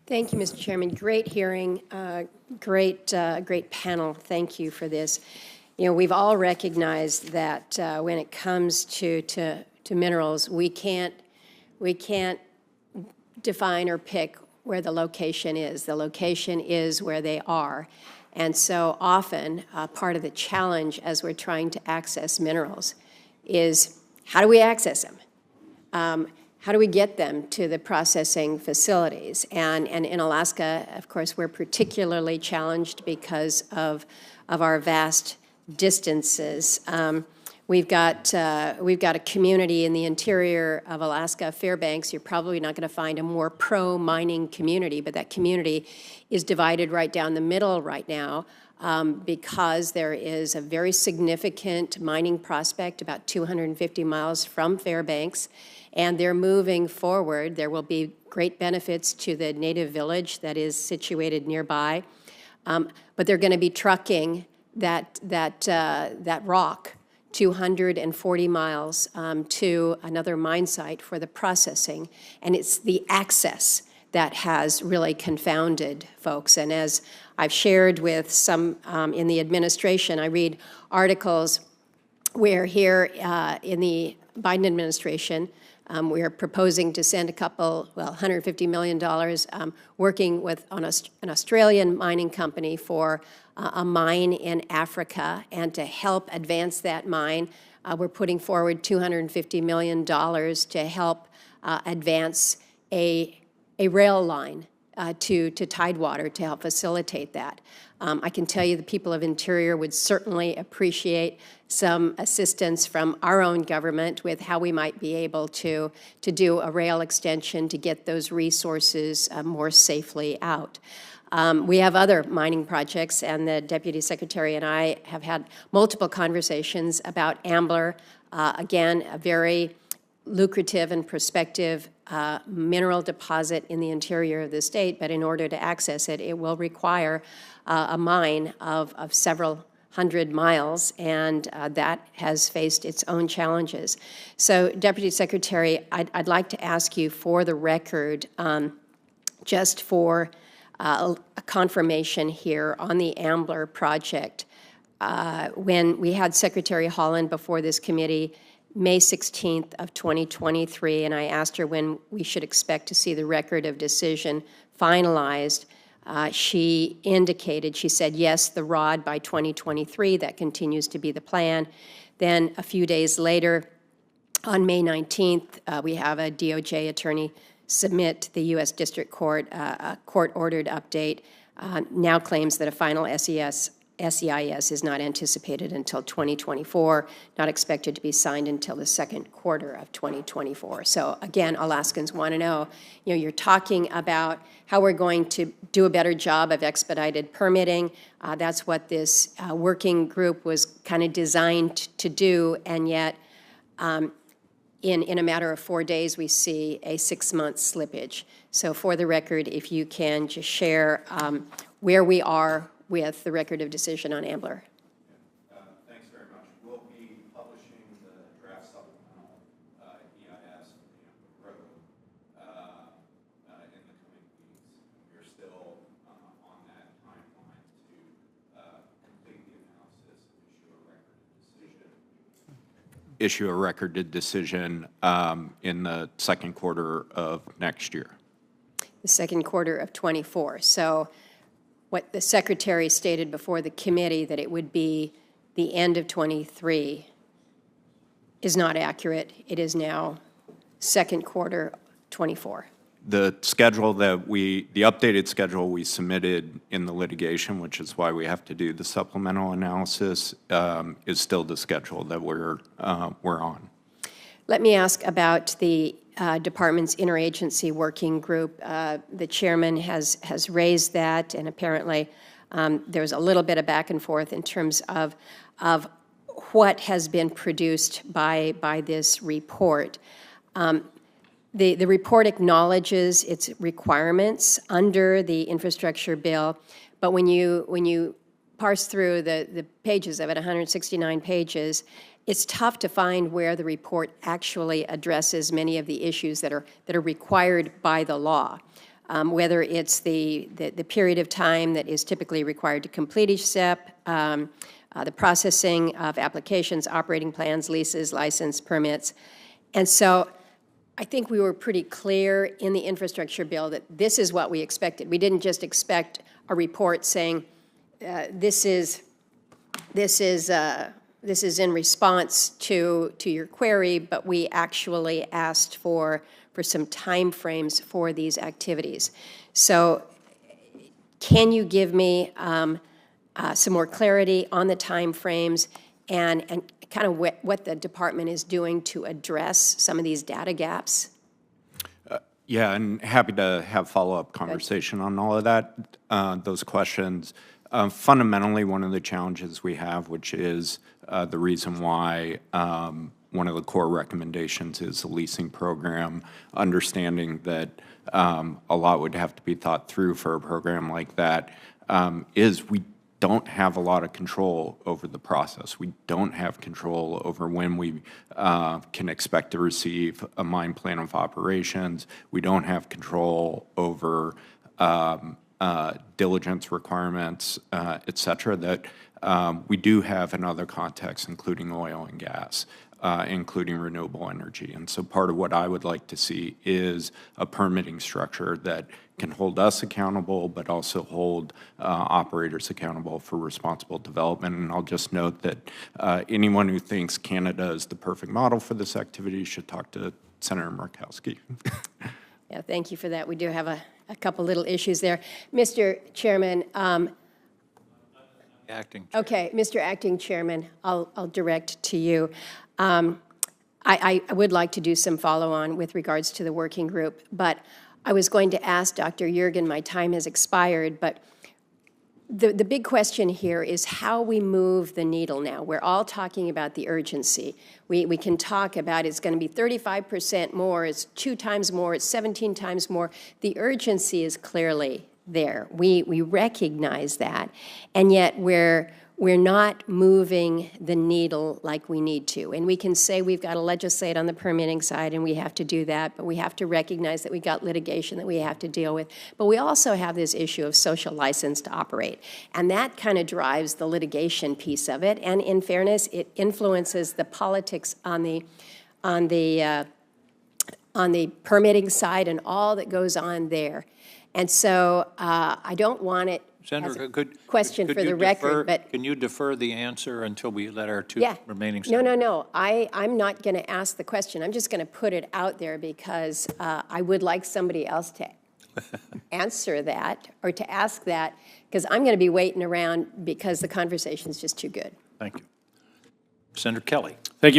Thank you, Mr. Chairman. Great hearing, great panel. Thank you for this. You know, we've all recognized that when it comes to minerals, we can't define or pick where the location is. The location is where they are. And so often, part of the challenge as we're trying to access minerals is how do we access them? How do we get them to the processing facilities? And in Alaska, of course, we're particularly challenged because of our vast distances. We've got a community in the interior of Alaska, Fairbanks. You're probably not going to find a more pro-mining community, but that community is divided right down the middle right now because there is a very significant mining prospect about 250 miles from Fairbanks, and they're moving forward. There will be great benefits to the native village that is situated nearby, but they're going to be trucking that rock 240 miles to another mine site for the processing, and it's the access that has really confounded folks. And as I've shared with some in the administration, I read articles where here in the Biden administration, we are proposing to send $150 million working with an Australian mining company for a mine in Africa, and to help advance that mine, we're putting forward $250 million to help advance a rail line to Tidewater to help facilitate that. I can tell you the people of Interior would certainly appreciate some assistance from our own government with how we might be able to do a rail extension to get those resources more safely out. We have other mining projects, and the Deputy Secretary and I have had multiple conversations about Ambler. Again, a very lucrative and prospective mineral deposit in the interior of the state, but in order to access it, it will require a mine of several hundred miles, and that has faced its own challenges. So, Deputy Secretary, I'd like to ask you for the record, just for a confirmation here on the Ambler project. When we had Secretary Holland before this committee, May 16th of 2023, and I asked her when we should expect to see the record of decision finalized, she indicated, she said, yes, the ROD by 2023, that continues to be the plan. Then a few days later, on May 19th, we have a DOJ attorney submit to the U.S. District Court a court-ordered update, now claims that a final SEIS is not anticipated until 2024, not expected to be signed until the second quarter of 2024. So again, Alaskans want to know, you're talking about how we're going to do a better job of expedited permitting. That's what this working group was kind of designed to do, and yet in a matter of 4 days, we see a 6-month slippage. So for the record, if you can just share where we are with the record of decision on Ambler. Thanks very much. We'll be publishing the draft supplemental EIS for the Ambler Road in the coming weeks. We're still on that timeline to complete the analysis and issue a record of decision in the second quarter of next year. The second quarter of 24. So what the Secretary stated before the committee, that it would be the end of 23, is not accurate. It is now second quarter 24. The schedule the updated schedule we submitted in the litigation, which is why we have to do the supplemental analysis, is still the schedule that we're on. Let me ask about the department's interagency working group. The chairman has raised that, and apparently there's a little bit of back and forth in terms of what has been produced by this report. The report acknowledges its requirements under the infrastructure bill, but when you parse through the pages of it, 169 pages, it's tough to find where the report actually addresses many of the issues that are required by the law. whether it's the period of time that is typically required to complete each step, the processing of applications, operating plans, leases, license, permits. And so I think we were pretty clear in the infrastructure bill that this is what we expected. We didn't just expect a report saying, this is in response to your query, but we actually asked for some timeframes for these activities. So can you give me some more clarity on the timeframes and kind of what the department is doing to address some of these data gaps? Yeah, and happy to have follow-up conversation on all of that, those questions. Fundamentally, one of the challenges we have, which is the reason why one of the core recommendations is the leasing program, understanding that a lot would have to be thought through for a program like that, is we don't have a lot of control over the process. We don't have control over when we can expect to receive a mine plan of operations. We don't have control over diligence requirements, et cetera, that we do have in other contexts, including oil and gas, including renewable energy. And so part of what I would like to see is a permitting structure that can hold us accountable, but also hold operators accountable for responsible development. And I'll just note that anyone who thinks Canada is the perfect model for this activity should talk to Senator Murkowski. Yeah, thank you for that. We do have a couple little issues there. Mr. Chairman. Acting Chairman. Okay, Mr. Acting Chairman, I'll direct to you. I would like to do some follow-on with regards to the working group, but I was going to ask Dr. Juergen, my time has expired, but the big question here is how we move the needle now. We're all talking about the urgency. We can talk about it's going to be 35% more, it's 2 times more, it's 17 times more. The urgency is clearly there. We recognize that, and yet we're not moving the needle like we need to. And we can say we've got to legislate on the permitting side, and we have to do that, but we have to recognize that we got litigation that we have to deal with. But we also have this issue of social license to operate, and that kind of drives the litigation piece of it. And in fairness, it influences the politics on the permitting side and all that goes on there. And so I don't want it Senator, as a question for the record, but can you defer the answer until we let our two remaining No, senators? I'm not going to ask the question. I'm just going to put it out there because I would like somebody else to answer that or to ask that, because I'm going to be waiting around because the conversation is just too good. Thank you. Senator Kelly. Thank you.